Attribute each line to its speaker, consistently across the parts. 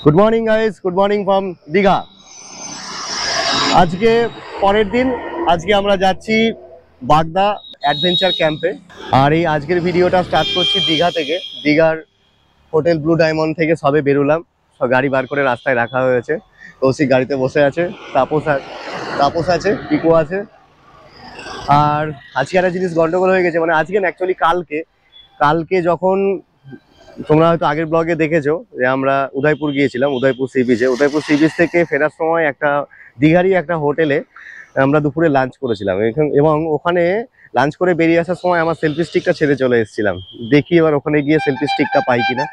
Speaker 1: Good morning guys, good morning from Digha. আজকে পরের দিন, আজকে আমরা যাচ্ছি বাগদা অ্যাডভেঞ্চার ক্যাম্পে। আর এই আজকের ভিডিওটা স্টার্ট করছি দীঘা থেকে। দীঘার হোটেল ব্লু ডায়মন্ড থেকে সবে বেরোলাম, সব গাড়ি বার করে রাস্তায় রাখা হয়েছে। কৌশিক গাড়িতে বসে আছে, তাপস আছে, পিকো আছে। আর আজকে একটা জিনিস গন্ডগোল হয়ে গেছে, মানে আজকে না, অ্যাকচুয়ালি কালকে যখন তোমরা হয়তো আগের ব্লগে দেখেছো যে আমরা উদয়পুর গিয়েছিলাম, উদয়পুর সি বিচে। উদয়পুর সি বিচ থেকে ফেরার সময় একটা দীঘারই একটা হোটেলে আমরা দুপুরে লাঞ্চ করেছিলাম, এবং ওখানে লাঞ্চ করে বেরিয়ে আসার সময় আমার সেলফি স্টিকটা ছেড়ে চলে এসেছিলাম। দেখি এবার ওখানে গিয়ে সেলফি স্টিকটা পাই কিনা।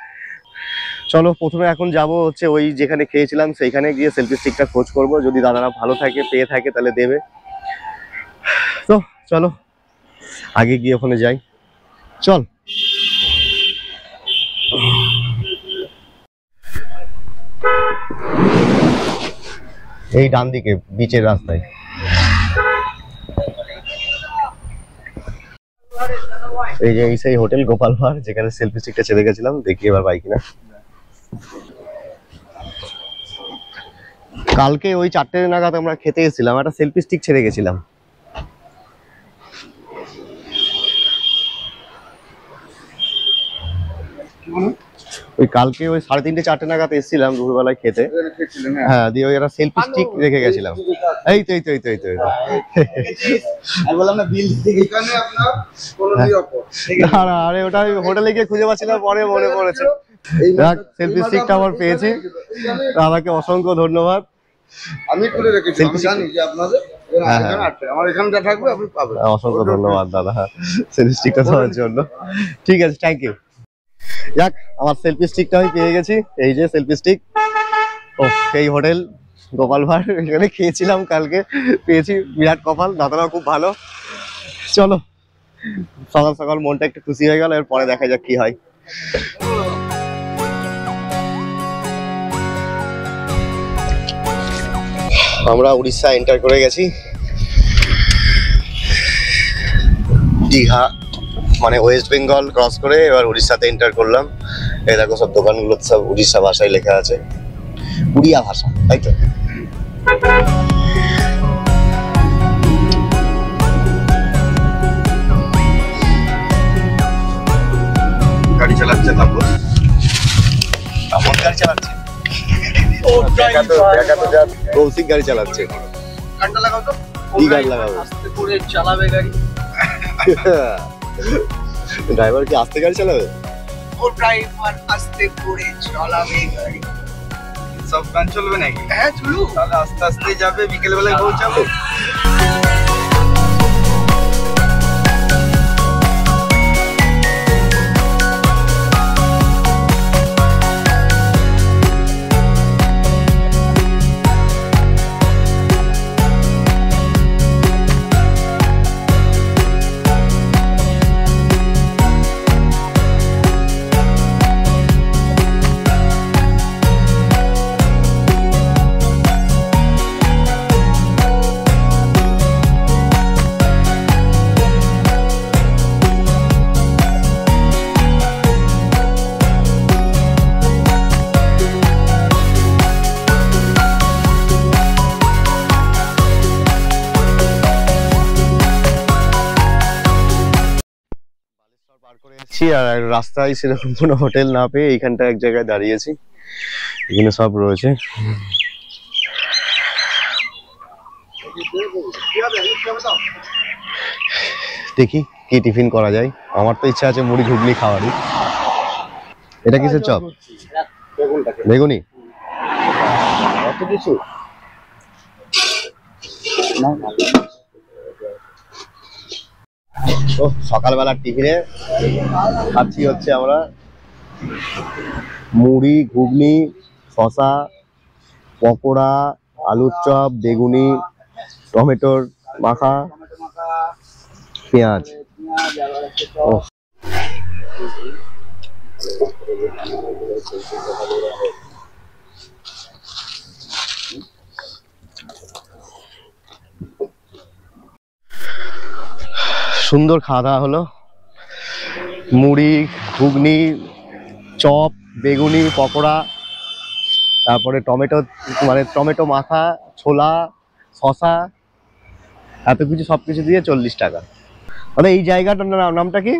Speaker 1: চলো, প্রথমে এখন যাব হচ্ছে ওই যেখানে খেয়েছিলাম সেইখানে গিয়ে সেলফি স্টিকটা খোঁজ করব। যদি দাদারা ভালো থাকে, পেয়ে থাকে, তাহলে দেবে। তো চলো আগে গিয়ে ওখানে যাই, চল। এই ডান দিকে বিচের রাস্তায়। এই যে সেই হোটেল গোপাল ভাঁড়, যেখানে সেলফি স্টিকটা ছেড়ে গেছিলাম। দেখি এবার পাই কিনা। কালকে ওই 4টে নাগাদ আমরা খেতে এসেছিলাম, একটা সেলফি স্টিক ছেড়ে গেছিলাম। ওই কালকে ওই 3:30 4টে নাগাদ এসেছিলাম দুপুরবেলায় খেতে। হ্যাঁ, দিয়ে ওই একটা সেলফি স্টিক রেখে গেছিলাম। এই তো আরে ওটা হোটেলে গিয়ে খুঁজে পাচ্ছিলাম, পরে মনে পড়েছে। সেলফি স্টিকটা আমার পেয়েছি, দাদাকে অসংখ্য ধন্যবাদ।
Speaker 2: আমি তুলে রেখেছি, আমি জানি যে আপনাদের আমার এখানে যা থাকবে আপনি পাবেন।
Speaker 1: অসংখ্য ধন্যবাদ দাদা সেলফি স্টিকটা দেওয়ার জন্য। ঠিক আছে, থ্যাংক ইউ। যাক, আমার সেলফি স্টিকটা আমি পেয়ে গেছি। এই যে সেলফি স্টিক। ও, এই হোটেল গোপাল ভাঁড়, এখানে খেয়েছিলাম কালকে, পেয়েছি। বিরাট কপাল, দাদারাও খুব ভালো। চলো, সকাল সকাল মনটা একটু খুশি হয়ে গেল। এরপরে দেখা যাক কি হয়। আমরা উড়িষ্যা এন্টার করে গেছি। দীঘা মানে ওয়েস্ট বেঙ্গল ক্রস করে এবার উড়িষ্যাতে এন্টার করলাম। এই দেখো, সব দোকানগুলো সব উড়িষ্যা ভাষায় লেখা আছে, উড়িয়া ভাষা, তাই তো। গাড়ি চালাচ্ছে তাপস। তাপস গাড়ি চালাচ্ছে, কৌশিক গাড়ি চালাচ্ছে।
Speaker 2: গানটা লাগাও তো।
Speaker 1: কি গান লাগাবো?
Speaker 2: আস্তে করে চালাবে গাড়ি।
Speaker 1: ড্রাইভার কি আস্তে গাড়ি চালাবে?
Speaker 2: ও ড্রাইভার আস্তে করে চালাবে গাড়ি। সব গান চলবে নাকি? হ্যাঁ চলুক, তাহলে আস্তে আস্তে যাবে, বিকেল বেলায় পৌঁছাবো।
Speaker 1: আর রাস্তায় সেরকম কোনো হোটেল না পেয়ে এইখানটা এক জায়গায় দাঁড়িয়েছি। এখানে সব রয়েছে। দেখি কি টিফিন করা যায়। আমার তো ইচ্ছা আছে মুড়ি ঘুগনি খাওয়ারই। এটা কিসের চপ? বেগুনি। সকালবেলার টিফিনে খাচ্ছি হচ্ছে আমরা মুড়ি ঘুগনি, শসা, পকোড়া, আলুর চপ, বেগুনি, টমেটোর মাখা, পেঁয়াজ। সুন্দর খাওয়া দাওয়া হলো। মুড়ি ঘুগনি চপ বেগুনি পকোড়া, তারপরে টমেটো মানে টমেটো মাখা, ছোলা, শসা, এত কিছু সবকিছু দিয়ে 40 টাকা। মানে এই জায়গাটার নামটা কি?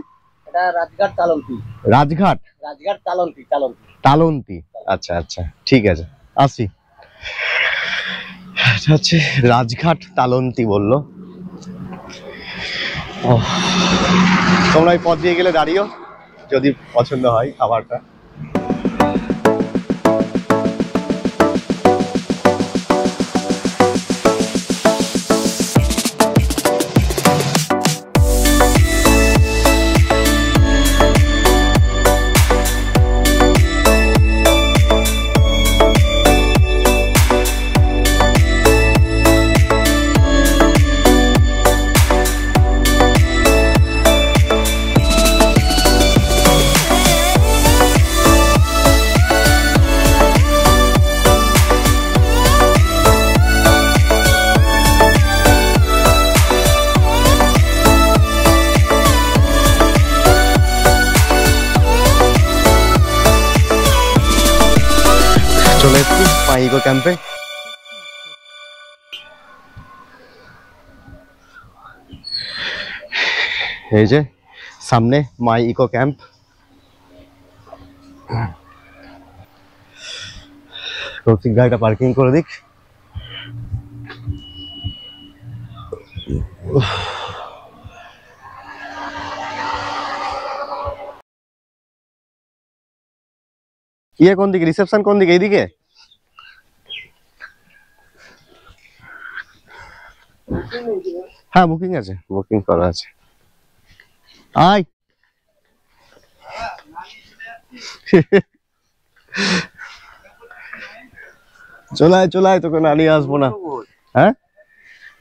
Speaker 3: এটা রাজঘাট তালন্তি।
Speaker 1: রাজঘাট?
Speaker 3: রাজঘাট তালন্তি। তালন্তি
Speaker 1: তালন্তি, আচ্ছা আচ্ছা ঠিক আছে, আসি। এটা হচ্ছে রাজঘাট তালন্তি বললো। তোমরা এই পথ দিয়ে গেলে দাঁড়িয়েও, যদি পছন্দ হয় খাবারটা। চলে এসেছি মাই ইকো ক্যাম্পে। এই যে সামনে মাই ইকো ক্যাম্প। কৌশিক গাড়িটা পার্কিং করে দিক। ইয়ে কোন দিকে, রিসেপশন কোন দিকে? এইদিকে? হ্যাঁ বুকিং আছে, বুকিং করা আছে। আয় চলায় চলায়, তোকে না নিয়ে আসবো না। হ্যাঁ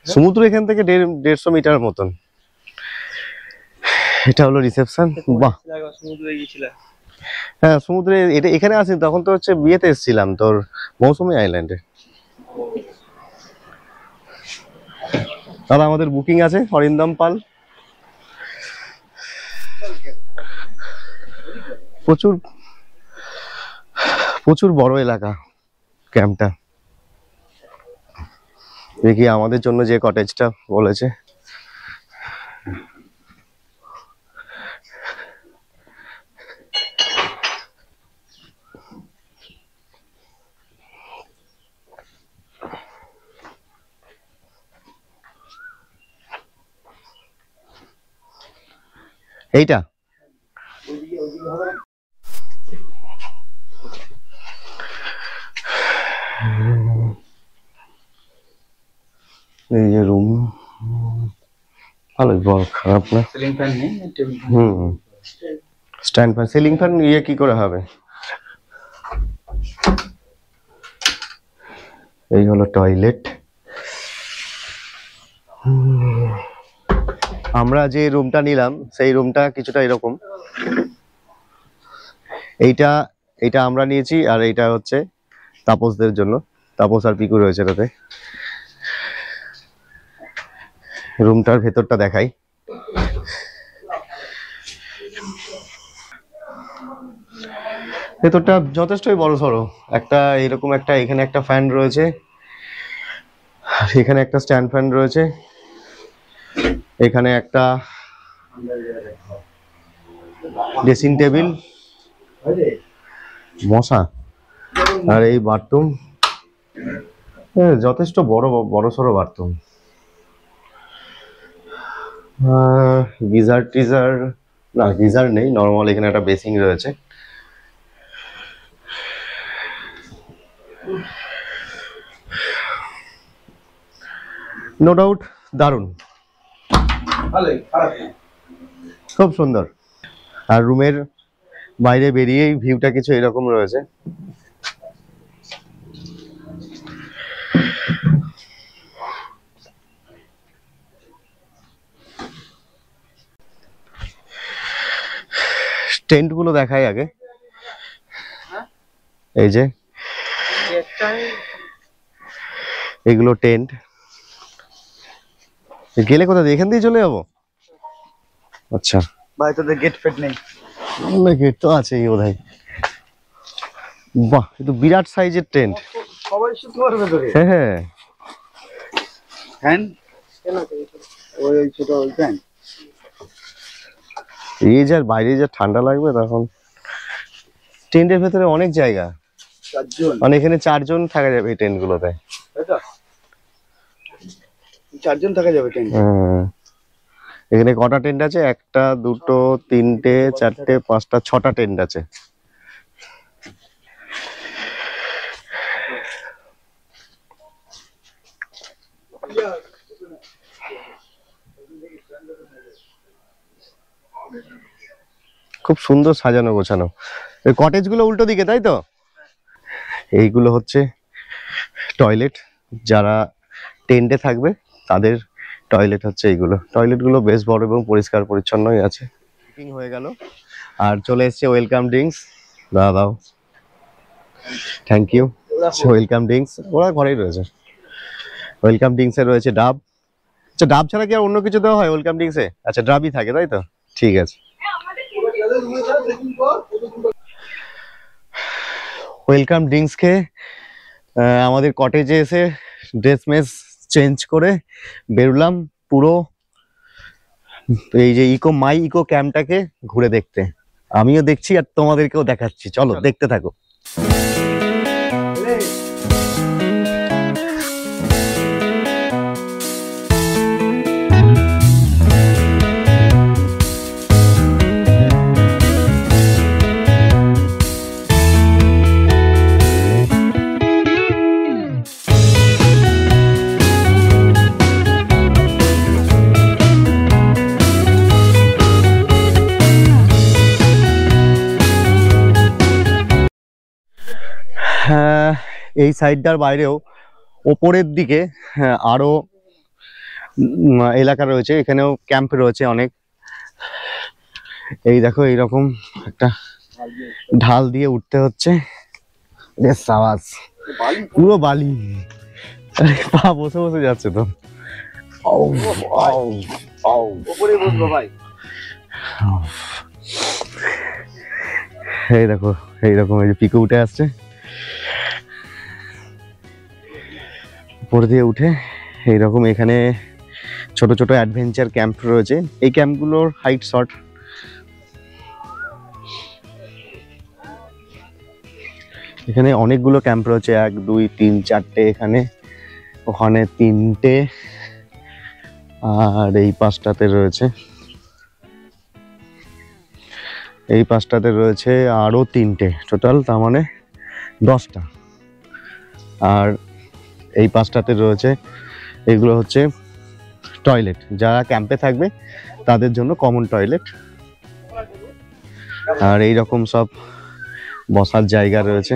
Speaker 1: সমুদ্র এখান থেকে 150 মিটার মতন। এটা হলো রিসেপশন। বাহ,
Speaker 3: সমুদ্রে গিয়েছিল।
Speaker 1: হ্যাঁ সমুদ্রে, এটা এখানে আসি তখন তো হচ্ছে বিয়েতে এসেছিলাম তোর মৌসুমী আইল্যান্ডে। দাদা আমাদের বুকিং আছে, অরিন্দম পাল। প্রচুর প্রচুর বড় এলাকা ক্যাম্পটা। দেখি আমাদের জন্য যে কটেজটা বলেছে, এইটা এই যে রুম, ভালো বড়, খারাপ না।
Speaker 2: সিলিং ফ্যান নেই, table
Speaker 1: stand fan, ceiling fan ইয়ে কি করে হবে? এই হলো টয়লেট। আমরা যে রুমটা নিলাম সেই রুমটা কিছুটা এরকম। এইটা আমরা নিয়েছি, আর এইটা হচ্ছে তাপসদের জন্য। তাপস আর পিকু রয়েছে তাতে। রুমটার ভেতরটা দেখাই। ভেতরটা যথেষ্টই বড় সড়ো। একটা এরকম একটা, এখানে একটা ফ্যান রয়েছে, এখানে একটা স্ট্যান্ড ফ্যান রয়েছে, এখানে একটা ড্রেসিং টেবিল, মশা, আর এই বাথরুম। যথেষ্ট বড় সড়ো বাথরুম। গিজার টিজার না, গিজার নেই, নর্মাল এখানে একটা বেসিং রয়েছে। নো ডাউট দারুণ, খুব সুন্দর। আর রুমের বাইরে বেরিয়েই ভিউটা কিছু এরকম রয়েছে। টেন্ট গুলো দেখাই আগে। এই যে এগুলো টেন্ট। গেলে কোথা দিয়ে? এখান দিয়ে চলে যাবো? আচ্ছা
Speaker 2: ভাই তোদের গেট ফেট নেই?
Speaker 1: গেট তো আছেই বোধহয়। বাহ, এটা বিরাট সাইজের টেন্ট।
Speaker 2: সবাই শুতে পারবে ধরে।
Speaker 1: হ্যাঁ হ্যাঁ,
Speaker 2: ফ্যান ওই ছোট ওই ফ্যান।
Speaker 1: এই যে বাইরে যে ঠান্ডা লাগবে তখন। টেন্টের ভেতরে অনেক জায়গা,
Speaker 2: 4 জন,
Speaker 1: মানে এখানে 4 জন থাকা যাবে এই টেন্ট গুলোতে।
Speaker 2: তাই তো? 4 জন থাকা যাবে টেন্টে।
Speaker 1: এখানে কটা টেন্ট আছে? 1টা 2টো 3টে 4টে 5টা 6টা টেন্ট আছে। খুব সুন্দর সাজানো গোছানো। এই কটেজ গুলো উল্টো দিকে, তাই তো? এইগুলো হচ্ছে টয়লেট, যারা টেন্টে থাকবে তাদের টয়লেট হচ্ছে এইগুলো। টয়লেট গুলো বেশ বড় এবং পরিষ্কার পরিচ্ছন্নই আছে। বুকিং হয়ে গেল আর চলে এসেছে ওয়েলকাম ড্রিঙ্কস। দাও, থ্যাংক ইউ। ওয়েলকাম ড্রিঙ্কস ওরা ঘরেই রয়েছে। ওয়েলকাম ড্রিঙ্কস এ রয়েছে ডাব। আচ্ছা, ডাব ছাড়া কি আর অন্য কিছু দেওয়া হয় ওয়েলকাম ড্রিঙ্কসে? আচ্ছা, ডাবই থাকে, তাই তো? ঠিক আছে। ওয়েলকাম ড্রিঙ্কস খেয়ে আমাদের কটেজে এসে ড্রেস মেস চেঞ্জ করে বেরোলাম পুরো এই যে ইকো ক্যাম্পটাকে ঘুরে দেখতে। আমিও দেখছি আর তোমাদেরকেও দেখাচ্ছি, চলো দেখতে থাকো। হ্যাঁ, এই সাইডটার বাইরেও ওপরের দিকে আরো এলাকা রয়েছে, এখানেও ক্যাম্প রয়েছে অনেক। এই দেখো, এইরকম একটা ঢাল দিয়ে উঠতে হচ্ছে। বেশ আওয়াজ, পুরো বালি। আরে পা বসে বসে যাচ্ছে তো।
Speaker 2: ওপরে বসবো ভাই।
Speaker 1: এই দেখো, এইরকম এই যে পিকে উঠে আসছে, উপর দিয়ে উঠে এইরকম। এখানে ছোট ছোট অ্যাডভেঞ্চার ক্যাম্প রয়েছে। এই ক্যাম্পগুলোর হাইট শর্ট। এখানে অনেকগুলো ক্যাম্প রয়েছে, 1 2 3 4টে এখানে, ওখানে 3টে, আর এই 5টাতে রয়েছে, এই 5টাতে রয়েছে আরো 3টে, টোটাল তার মানে 10টা। আর এই 5টাতে রয়েছে, এগুলো হচ্ছে টয়লেট, যারা ক্যাম্পে থাকবে তাদের জন্য কমন টয়লেট। আর এই রকম সব বসার জায়গা রয়েছে।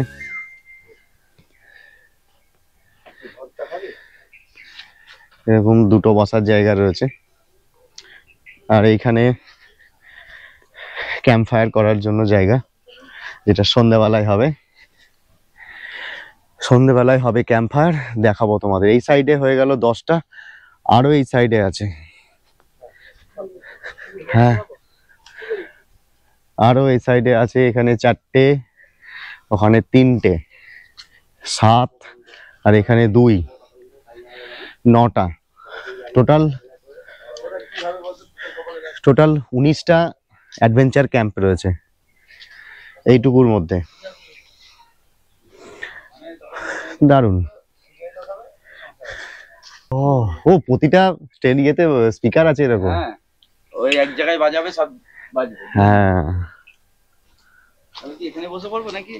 Speaker 1: এরকম 2টো বসার জায়গা রয়েছে। আর এইখানে ক্যাম্প ফায়ার করার জন্য জায়গা, যেটা সন্ধ্যাবেলায় হবে। সন্ধ্যাবেলায় হবে ক্যাম্প ফায়ার, দেখাবো তোমাদের। এই সাইডে হয়ে গেল 10টা, আরো এই সাইডে আছে। হ্যাঁ, আরো এই সাইডে আছে, এখানে 4টে, ওখানে 3টে, 7, আর এখানে 2, 9টা। টোটাল 19টা অ্যাডভেঞ্চার ক্যাম্প রয়েছে এইটুকুর মধ্যে। দারুণ। ও প্রতিটা স্টেজ ইয়েতে স্পিকার আছে এরকম?
Speaker 2: হ্যাঁ, ওই এক জায়গায় বাজাবে, সব বাজবে।
Speaker 1: হ্যাঁ,
Speaker 2: আমি কি এখানে বসে পড়বো নাকি?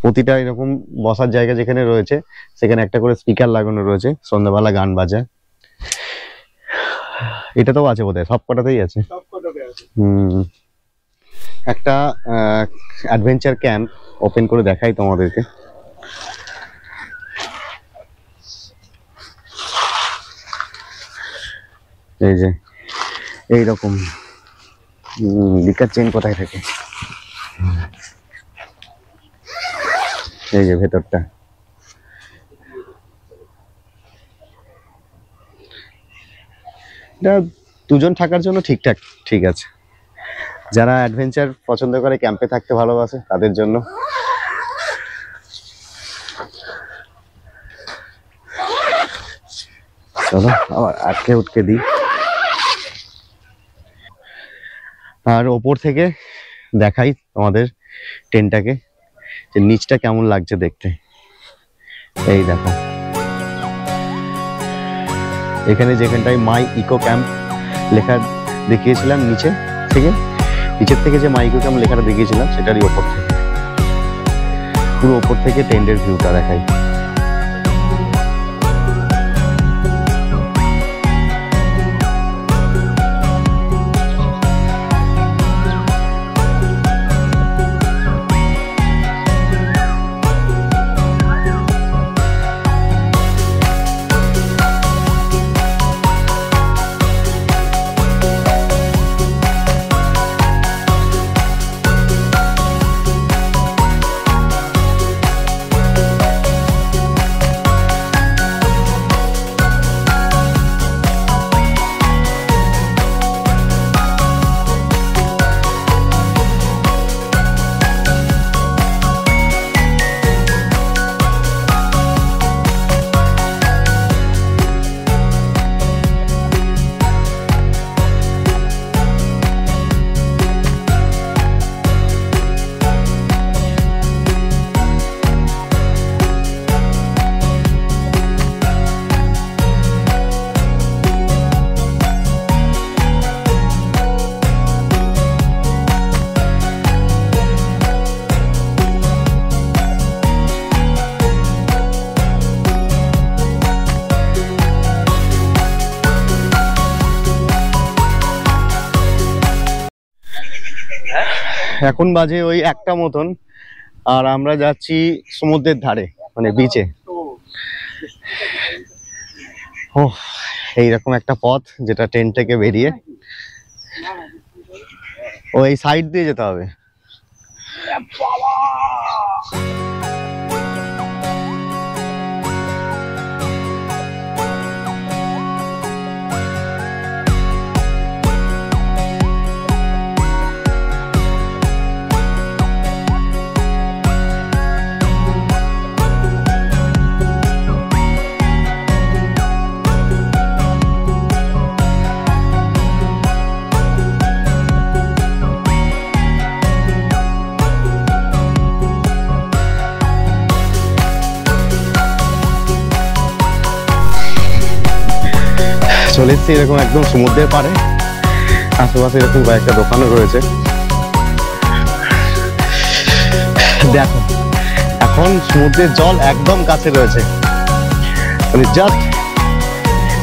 Speaker 1: প্রতিটা এরকম বসার জায়গা যেখানে রয়েছে সেখানে একটা করে স্পিকার লাগানো রয়েছে, সন্ধ্যাবেলা গান বাজায়। এটাতেও আছে বোধহয়, সব কটাতেই আছে। একটা অ্যাডভেঞ্চার ক্যাম্প ওপেন করে দেখাই তোমাদেরকে। এই যে এইরকম লিকার চেন কোথায় থাকে, এই যে ভেতরটা। এটা 2 জন থাকার জন্য ঠিকঠাক, ঠিক আছে। যারা অ্যাডভেঞ্চার পছন্দ করে, ক্যাম্পে থাকতে ভালোবাসে, তাদের জন্য। চলো আবার আটকে উটকে দিই। আর ওপর থেকে দেখাই তোমাদের টেন্টটাকে, যে নিচটা কেমন লাগছে দেখতে। এই দেখো, এখানে যেখানটায় মাই ইকো ক্যাম্প লেখা দেখিয়েছিলাম, নিচের থেকে যে মাই ইকো ক্যাম্প লেখাটা দেখিয়েছিলাম, সেটারই ওপর থেকে, পুরো ওপর থেকে টেন্টের ভিউটা দেখাই। এখন বাজে ওই 1টা মতন, আর আমরা যাচ্ছি সমুদ্রের ধারে, মানে বিচে। ও, এইরকম একটা পথ, যেটা টেন্ট থেকে বেরিয়ে ওই সাইড দিয়ে যেতে হবে। চলে এসছি এরকম একদম সমুদ্রের পাড়ে, আশেপাশে এরকম কয়েকটা দোকানও রয়েছে। দেখো, এখন সমুদ্রের জল একদম কাছে রয়েছে, মানে জাস্ট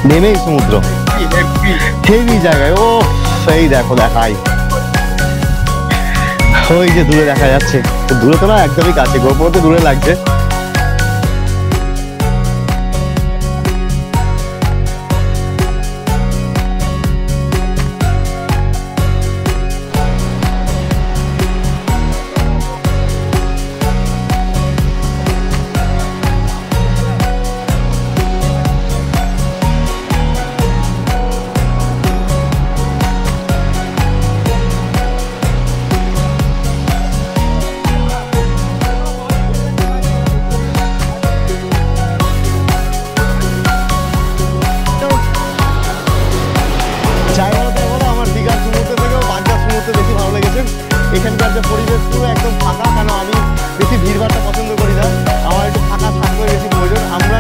Speaker 1: নেমেই সমুদ্র, হেভি জায়গায়। ও সেই দেখো, দেখাই ওই যে দূরে দেখা যাচ্ছে, দূরে তো না, একদমই কাছে, গোপরতে দূরে লাগছে। এখানকার যে পরিবেশ পুরো একদম ফাঁকা, কেন আমি বেশি ভিড়ভাড়টা পছন্দ করি না, আমার একটু ফাঁকা থাকবে বেশি প্রয়োজন। আমরা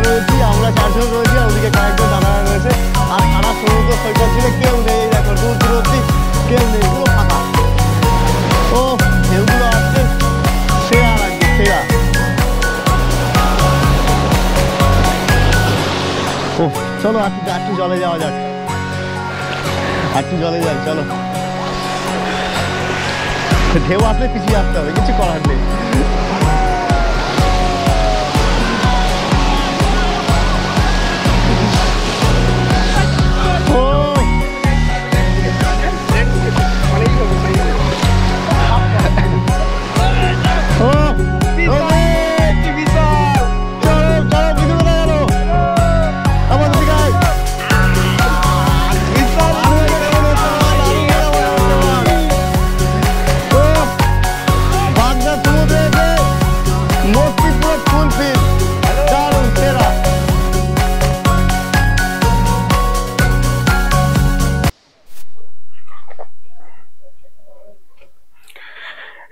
Speaker 1: 4জন রয়েছি, আর ওদিকে কয়েকজন দাদারা রয়েছে, আর সারা সমুদ্র সৈকত ছিল কেউ নেই। দেখো দূর দূরত্ব কেউ নেই, পুরো ফাঁকা। ও ঢেউগুলো আসছে, সেরা লাগছে, সেরা। ও চলো একটু জলে যাওয়া যাক, একটু জলে যাই, চলো। ঢেউ আসলে পিছিয়ে আসতে হবে, কিছু করার নেই।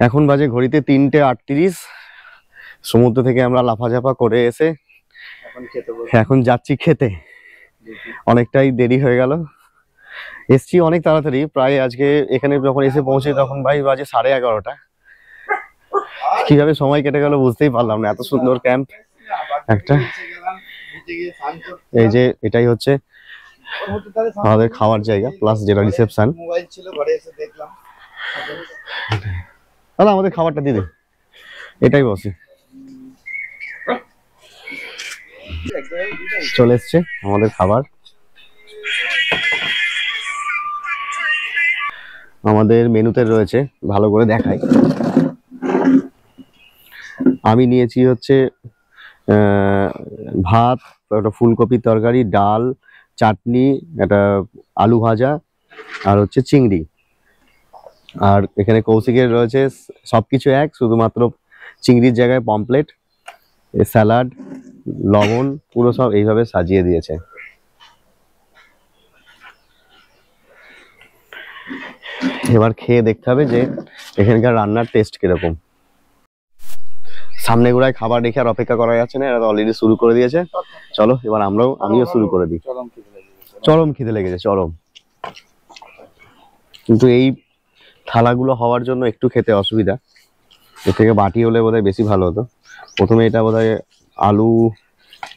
Speaker 1: এখন বাজে ঘড়িতে 3:38। সমুদ্র থেকে আমরা লাফাঝাপা করে এসে
Speaker 2: এখন খেতে বসে
Speaker 1: এখন যাচ্ছি খেতে। অনেকটাই দেরি হয়ে গেল, এসছি অনেক তাড়াতাড়ি, প্রায় আজকে এখানে যখন এসে পৌঁছে তখন ভাই বাজে 11:30। কিভাবে সময় কেটে গেল বুঝতেই পারলাম না, এত সুন্দর ক্যাম্প একটা। এই যে এটাই হচ্ছে আমাদের খাওয়ার জায়গা প্লাস যেটা রিসেপশন।
Speaker 2: মোবাইল ছিল ঘরে এসে দেখলাম।
Speaker 1: দাদা আমাদের খাবারটা দিদি, এটাই বসে চলে এসছে আমাদের খাবার। আমাদের মেনুতে রয়েছে, ভালো করে দেখাই। আমি নিয়েছি হচ্ছে ভাত, একটা ফুলকপির তরকারি, ডাল, চাটনি, একটা আলু ভাজা আর হচ্ছে চিংড়ি। আর এখানে কৌশিকের রয়েছে সবকিছু এক, শুধুমাত্র চিংড়ির জায়গায় পমপ্লেট, স্যালাড, লবণ, পুরো সব এইভাবে সাজিয়ে দিয়েছে। এবার খেয়ে দেখতে হবে যে এখানকার রান্নার টেস্ট কিরকম। সামনে গোড়ায় খাবার রেখে আর অপেক্ষা করা যাচ্ছে না, এরা তো অলরেডি শুরু করে দিয়েছে। চলো এবার আমিও শুরু করে দিই। চরম খিদে লেগেছে, চরম। কিন্তু এই থালাগুলো হওয়ার জন্য একটু খেতে অসুবিধা, এর থেকে বাটি হলে বোধহয় বেশি ভালো হতো। প্রথমে এটা বোধহয়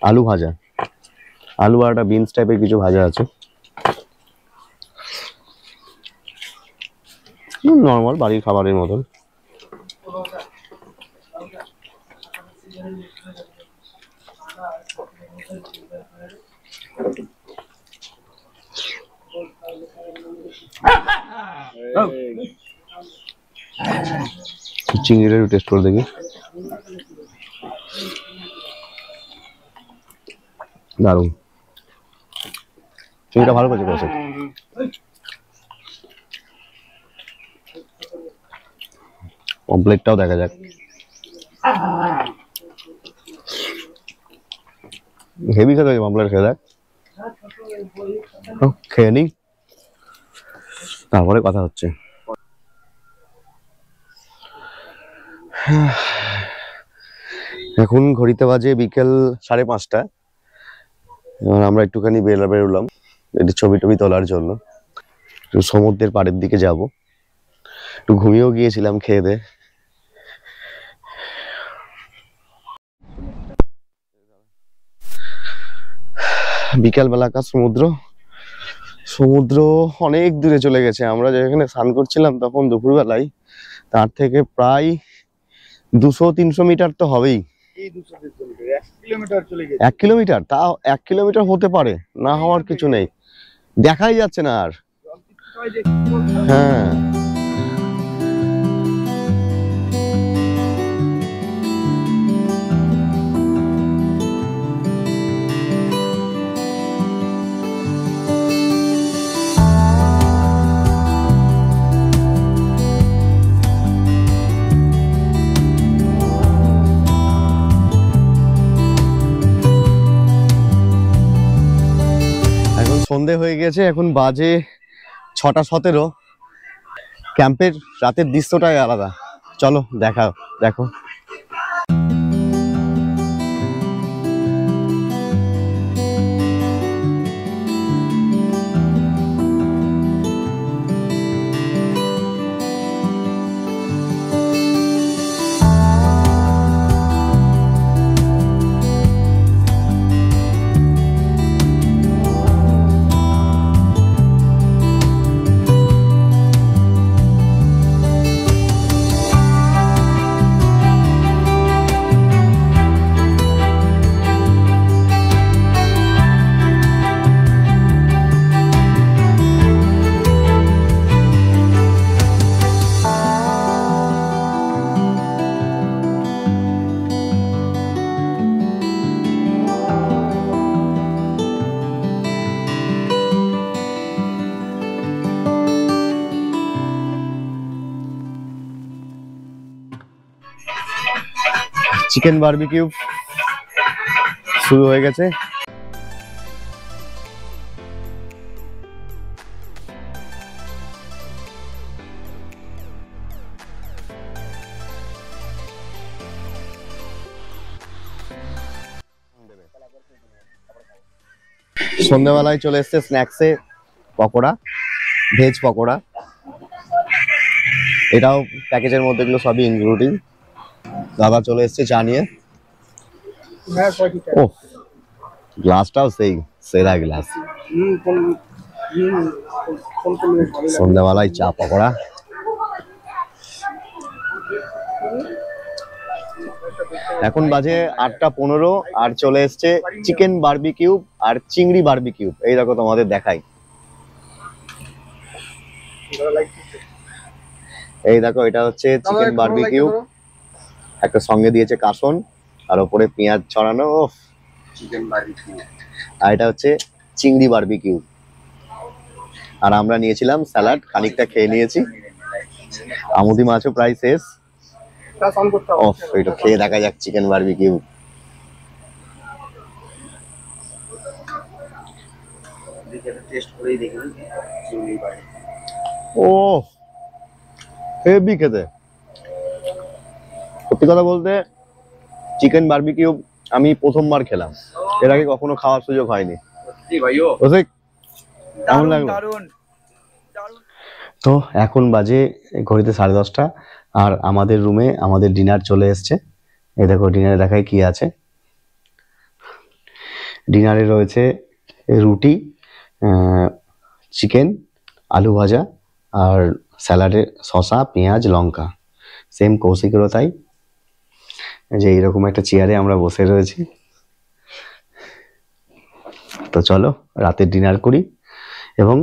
Speaker 1: আলু ভাজা, আলু আর একটা বিনস টাইপের কিছু ভাজা আছে, নর্মাল বাড়ির খাবারের মতন। চিংড়িটা একটু টেস্ট করে দেখি। দারুণ, চিংড়িটা ভালো করেছে কৌশিক। পমপ্লেটটাও দেখা যাক। হেভি খেতে হয়েছে পমপ্লেট, খেয়ে দেখ। খেয়ে নি, তারপরে কথা হচ্ছে। এখন ঘড়িতে বাজে বিকেল 5:30। এবার আমরা একটুখানি বেরোলাম একটু ছবি টবি তোলার জন্য, একটু সমুদ্রের পাড়ের দিকে যাব। একটু ঘুমিয়েও গিয়েছিলাম খেয়ে দে। বিকাল বেলাকার সমুদ্র অনেক দূরে চলে গেছে। আমরা যেখানে স্নান করছিলাম তখন দুপুরবেলায়, তার থেকে প্রায় 200-300 মিটার তো হবেই। 1 কিলোমিটার, তাও 1 কিলোমিটার হতে পারে, না হওয়ার কিছু নেই, দেখাই যাচ্ছে না আর। হ্যাঁ, সন্ধে হয়ে গেছে, এখন বাজে 6:17। ক্যাম্পের রাতের দৃশ্যটাই আলাদা, চলো দেখো। চিকেন বারবিকিউ শুরু হয়ে গেছে। সন্ধ্যাবেলায় চলে এসছে স্ন্যাক্সে পকোড়া, ভেজ পকোড়া। এটাও প্যাকেজের মধ্যে, এগুলো সবই ইনক্লুডিং। দাদা চলে এসছে চা নিয়ে। ও গ্লাসটাও সেই সেরা গ্লাস। সন্ধ্যাবেলায় চা পকোড়া। এখন বাজে 8:15 আর চলে এসছে চিকেন বারবিকিউ আর চিংড়ি বারবিকিউ। এই দেখো তোমাদের দেখাই, এই দেখো এটা হচ্ছে চিকেন বারবিকিউ, একটা সঙ্গে দিয়েছে কাসন আর ওপরে পেঁয়াজ ছড়ানো।
Speaker 2: Chicken barbecue.
Speaker 1: আর এটা হচ্ছে চিংড়ি বারবিকিউ। আর আমরা নিয়েছিলাম স্যালাড, খানিকটা খেয়ে নিয়েছি। আমুদি মাছও প্রায় শেষ। এটা খেয়ে দেখা যাক চিকেন বারবিকিউ। ও হেভি খেতে। সত্যি কথা বলতে চিকেন বারবিকিউ আমি প্রথমবার খেলাম, এর আগে কখনো খাওয়ার সুযোগ হয়নি। কেমন লাগলো? তো এখন বাজে ঘড়িতে 10:30 আর আমাদের রুমে আমাদের ডিনার চলে এসছে। এই দেখো ডিনারে দেখায় কি আছে। ডিনারে রয়েছে রুটি, চিকেন, আলু ভাজা আর স্যালাডে শসা, পেঁয়াজ, লঙ্কা। সেম কৌশিকেরও তাই। যে এইরকম একটা চেয়ারে আমরা বসে রয়েছি। তো চলো রাতের ডিনার করি এবং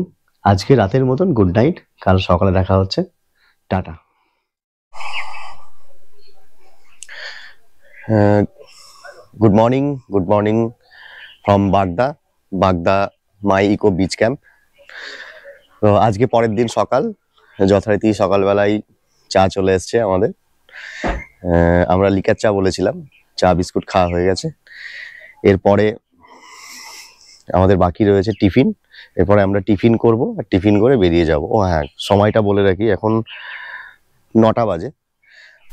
Speaker 1: আজকে রাতের মতন গুড নাইট। কাল সকালে দেখা হচ্ছে। টাটা। গুড মর্নিং ফ্রম বাগদা মাই ইকো বিচ ক্যাম্প। তো আজকে পরের দিন সকাল, যথারীতি সকালবেলায় চা চলে এসছে আমাদের। আমরা লিকার চা বলেছিলাম, চা বিস্কুট খাওয়া হয়ে গেছে। এরপরে আমাদের বাকি রয়েছে টিফিন। এরপরে আমরা টিফিন করব আর টিফিন করে বেরিয়ে যাব। ও হ্যাঁ, সময়টা বলে রাখি, এখন 9টা বাজে।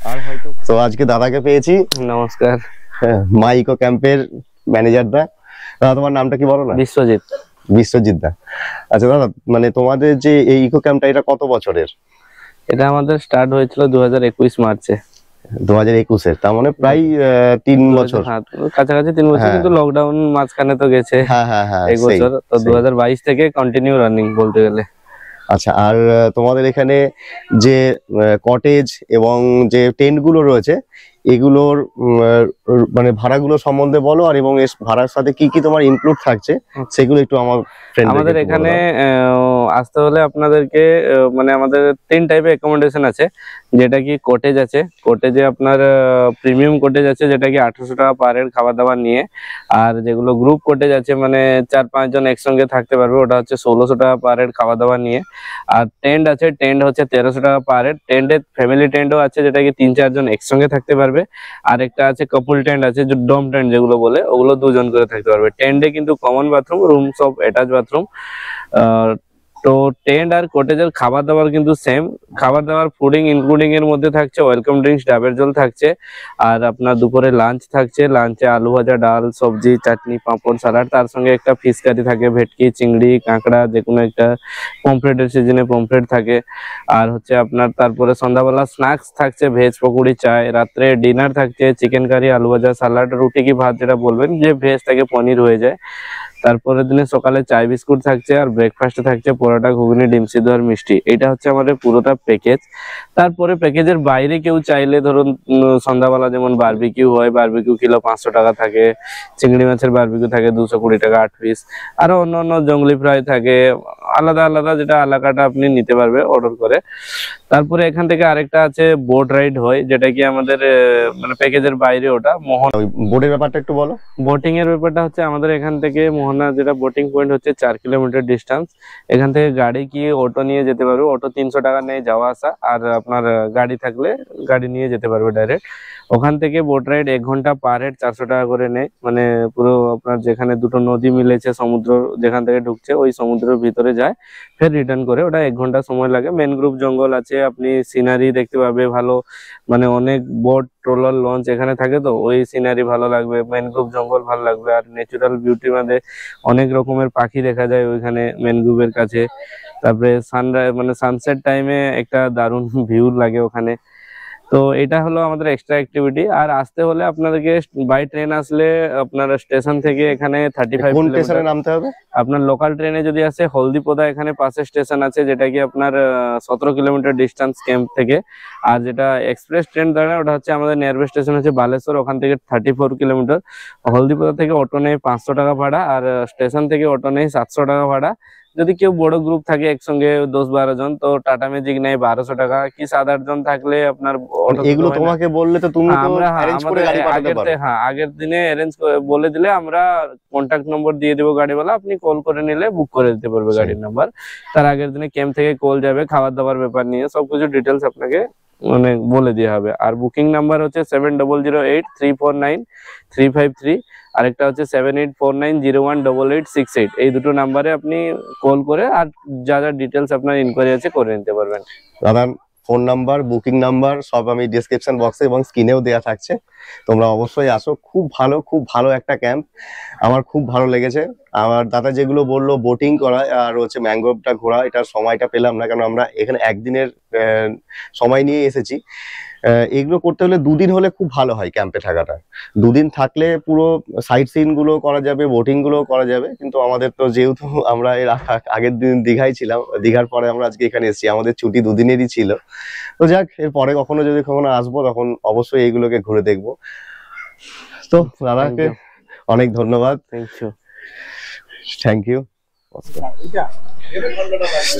Speaker 1: আর হয়তো তো আজকে দাদাকে পেয়েছি।
Speaker 3: নমস্কার।
Speaker 1: মাই ইকো ক্যাম্পের ম্যানেজার দা। দাদা তোমার নামটা কি বলো না? বিশ্বজিৎ দা। আচ্ছা দাদা, মানে তোমাদের যে এই ইকো ক্যাম্পটা, এটা কত বছরের?
Speaker 3: এটা আমাদের স্টার্ট হয়েছিল 2021 মার্চে।
Speaker 1: 2021-এর, তার মানে প্রায় 3 বছর
Speaker 3: কাছাকাছি। 3 বছর, কিন্তু লকডাউন মাঝখানে তো গেছে।
Speaker 1: হ্যাঁ
Speaker 3: এক বছর তো 2022 থেকে কন্টিনিউ রানিং বলতে গেলে।
Speaker 1: আচ্ছা, আর তোমাদের এখানে যে কটেজ এবং যে টেন্ট গুলো রয়েছে, এগুলোর মানে ভাড়াগুলো সম্বন্ধে বলো। আর এবং এর ভাড়ার সাথে কি কি তোমার ইনক্লুড থাকছে সেগুলো একটু আমাদের
Speaker 3: এখানে আসতে হলে আপনাদেরকে মানে আমাদের 3 টাইপের অ্যাকোমোডেশন আছে। যেটা কি কটেজ আছে, কটেজে আপনার প্রিমিয়াম কটেজ আছে যেটা কি 800 টাকা পার হেড খাওয়া দাওয়া নিয়ে। আর যেগুলো গ্রুপ কটেজ আছে, মানে 4-5 জন একসঙ্গে থাকতে পারবে, ওটা হচ্ছে 1600 টাকা পার হেড খাওয়া দাওয়া নিয়ে। আর টেন্ট আছে, টেন্ট হচ্ছে 1300 টাকা পার হেড। টেন্টে ফ্যামিলি টেন্টও আছে যেটা কি 3-4 জন একসঙ্গে থাকতে পারবে। আর একটা আছে কাপল টেন্ট আছে, যে ডোম টেন্ট যেগুলো বলে, ওগুলো 2 জন করে থাকতে পারবে। টেন্টে কিন্তু কমন বাথরুম, রুম সব অ্যাটাচ বাথরুম। তো টেন্ট আর কটেজের খাবার দাবার কিন্তু সেম। খাবার দাবার ফুডিং ইনক্লুডিং এর মধ্যে থাকছে ওয়েলকাম ড্রিঙ্কস, ডাবের জল থাকছে। আর আপনার দুপুরে লাঞ্চ থাকছে। লাঞ্চে আলু ভাজা, ডাল, সবজি, চাটনি, পাঁপড়, স্যালাড, তার সঙ্গে একটা ফিশ কারি থাকে, ভেটকি, চিংড়ি, কাঁকড়া, যে কোনো একটা, পমফ্রেটের সিজনে পমফ্রেট থাকে। আর হচ্ছে আপনার তারপরে সন্ধ্যাবেলা স্ন্যাক্স থাকছে, ভেজ পকোড়ি, চায়। রাত্রে ডিনার থাকছে চিকেন কারি, আলু ভাজা, স্যালাড, রুটি কি ভাত যেটা বলবেন, যে ভেজ থাকে পনির হয়ে যায়। তারপরের দিনে সকালে চায় বিস্কুট থাকছে। আর ব্রেকফাস্টে থাকছে পরোটা, ঘুগনি, ডিম সিদ্ধ আর মিষ্টি। এটা হচ্ছে আমাদের পুরোটা প্যাকেজ। তারপরে প্যাকেজের বাইরে কেউ চাইলে, ধরুন সন্ধ্যাবেলা যেমন বারবিকিউ হয়, বারবিকিউ কিলো 500 টাকা থাকে। চিংড়ি মাছের বারবিকিউ থাকে 220 টাকা 8 পিস। আরো অন্য জঙ্গলি ফ্রাই থাকে, আলাদা আলাদা, যেটা এলাকাটা আপনি নিতে পারবে অর্ডার করে। তারপরে এখান থেকে আরেকটা আছে বোট রাইড হয়, যেটা কি আমাদের মানে প্যাকেজের বাইরে, ওটা মোহন।
Speaker 1: বোটের ব্যাপারটা একটু বলো।
Speaker 3: বোটিং এর ব্যাপারটা হচ্ছে আমাদের এখান থেকে মোহনা যেটা বোটিং পয়েন্ট হচ্ছে 4 কিলোমিটার ডিস্টেন্স। এখান থেকে গাড়ি কি অটো নিয়ে যেতে পারবে। অটো 300 টাকা নেয় যাওয়া আসা। আর আপনার গাড়ি থাকলে গাড়ি নিয়ে যেতে পারবে ডাইরেক্ট। ওখান থেকে বোট রাইড 1 ঘন্টা পার হেড 400 টাকা করে নেয়। মানে পুরো আপনার যেখানে দুটো নদী মিলেছে, সমুদ্র যেখান থেকে ঢুকছে, ওই সমুদ্রের ভিতরে যায়, ফের রিটার্ন করে। ওটা 1 ঘন্টা সময় লাগে। মেন গ্রুপ জঙ্গল আছে, আপনি সিনারি দেখতে পাবে ভালো, মানে অনেক বোট ট্রলার লঞ্চ এখানে থাকে, তো ওই সিনারি ভালো লাগবে, ম্যানগ্রোভ জঙ্গল ভালো লাগবে। আর ন্যাচারাল বিউটির মধ্যে অনেক রকমের পাখি দেখা যায় ওইখানে ম্যানগ্রোভের কাছে। তারপরে সানরাইজ মানে সানসেট টাইমে একটা দারুণ ভিউ লাগে ওখানে। তো এটা হলো আমাদের এক্সট্রা অ্যাক্টিভিটি। আর আসতে হলে আপনাদেরকে বাই ট্রেন আসলে আপনার স্টেশন থেকে এখানে 35
Speaker 1: কোন
Speaker 3: কিলোমিটার
Speaker 1: স্টেশনে নামতে হবে?
Speaker 3: আপনার লোকাল ট্রেনে যদি আসে হলদিপোদা এখানে পাশে স্টেশন আছে, যেটা কি আপনার 17 কিলোমিটার ডিস্টেন্স ক্যাম্প থেকে। আর যেটা এক্সপ্রেস ট্রেন ধরে ওটা হচ্ছে আমাদের নিয়ারবাই স্টেশন হচ্ছে বালেশ্বর, ওখান থেকে 34 কিলোমিটার। হলদিপোদা থেকে অটো নেই 500 টাকা ভাড়া, আর স্টেশন থেকে অটো নেই 700 টাকা ভাড়া। যদি কেউ বড় গ্রুপ থাকে একসঙ্গে 10-12 জন, তো টাটা ম্যাজিক নেয় 1200 টাকা। কি 7-8 জন থাকলে আপনার অটো
Speaker 1: এগুলো তোমাকে বললে তো তুমি তো
Speaker 3: আমরা
Speaker 1: অ্যারেঞ্জ করে গাড়ি পাঠাতে পারো।
Speaker 3: আগের দিনে অ্যারেঞ্জ করে বলে দিলে আমরা কন্টাক্ট নম্বর দিয়ে দেবো গাড়িওয়ালা, আপনি কল করে নিলে বুক করে দিতে পারবে গাড়ির নাম্বার। তার আগের দিনে ক্যাম্প থেকে কল যাবে, খাবার দাবার ব্যাপার নিয়ে সবকিছু ডিটেলস আপনাকে মানে বলে দেওয়া হবে। আর বুকিং নাম্বার হচ্ছে 7008-349-353, আরেকটা হচ্ছে 7849018868। এই দুটো নাম্বারে আপনি কল করে আর যা যা ডিটেলস আপনার ইনকোয়ারি আছে করে নিতে পারবেন।
Speaker 1: দাদার ফোন নাম্বার, বুকিং নাম্বার সব আমি ডেসক্রিপশন বক্সে এবং স্ক্রিনেও দেওয়া থাকছে, তোমরা অবশ্যই আসো। খুব ভালো একটা ক্যাম্প, আমার খুব ভালো লেগেছে। আমার দাদা যেগুলো বললো বোটিং করা আর হচ্ছে ম্যানগ্রোভটা ঘোরা, এটার সময়টা পেলাম না, কারণ আমরা এখানে একদিনের সময় নিয়ে এসেছি। এগুলো করতে হলে 2 দিন হলে খুব ভালো হয় ক্যাম্পে থাকাটা। 2 দিন থাকলে পুরো সাইট সিন গুলো করা যাবে, বোটিং গুলো করা যাবে। কিন্তু আমাদের তো যেহেতু আমরা এর আগের দিন দীঘায় ছিলাম, দীঘার পরে আমরা আজকে এখানে এসেছি, আমাদের ছুটি 2 দিনেরই ছিল। তো যাক, এর পরে যদি কখনো আসবো তখন অবশ্যই এইগুলোকে ঘুরে দেখবো। তো দাদাকে অনেক ধন্যবাদ। Thank you.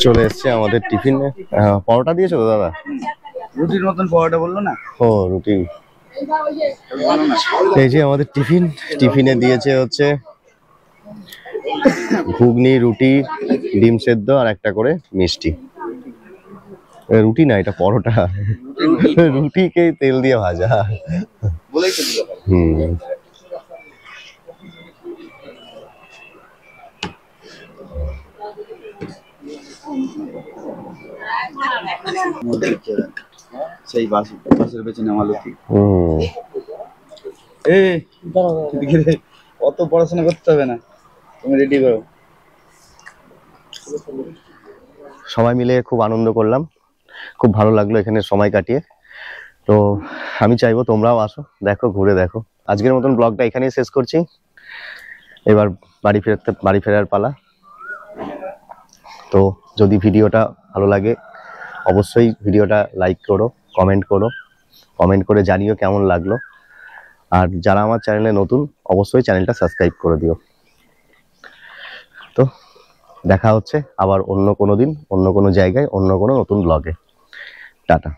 Speaker 1: চলে এসছে আমাদের টিফিনে। পরোটা দিয়েছো তো দাদা?
Speaker 2: রুটির মতন পরোটা বললো না?
Speaker 1: ও রুটি। এই যে আমাদের টিফিনে দিয়েছে হচ্ছে ঘুগনি, রুটি, ডিম সেদ্ধ আর একটা করে মিষ্টি। রুটি না, এটা পরোটা। রুটিকে তেল দিয়ে ভাজা।
Speaker 2: সেই বাসের পেছনে মালতী। অত পড়াশোনা করতে হবে না, তুমি রেডি করো।
Speaker 1: সবাই মিলে খুব আনন্দ করলাম, খুব ভালো লাগলো এখানে সময় কাটিয়ে। তো আমি চাইবো তোমরাও আসো, দেখো, ঘুরে দেখো। আজকের মতন ব্লগটা এখানেই শেষ করছি। এবার বাড়ি ফেরার পালা। তো যদি ভিডিওটা ভালো লাগে অবশ্যই ভিডিওটা লাইক করো, কমেন্ট করে জানিও কেমন লাগলো। আর যারা আমার চ্যানেলে নতুন অবশ্যই চ্যানেলটা সাবস্ক্রাইব করে দিও। তো দেখা হচ্ছে আবার অন্য কোনো দিন, অন্য কোনো জায়গায়, অন্য কোনো নতুন ব্লগে। টাটা।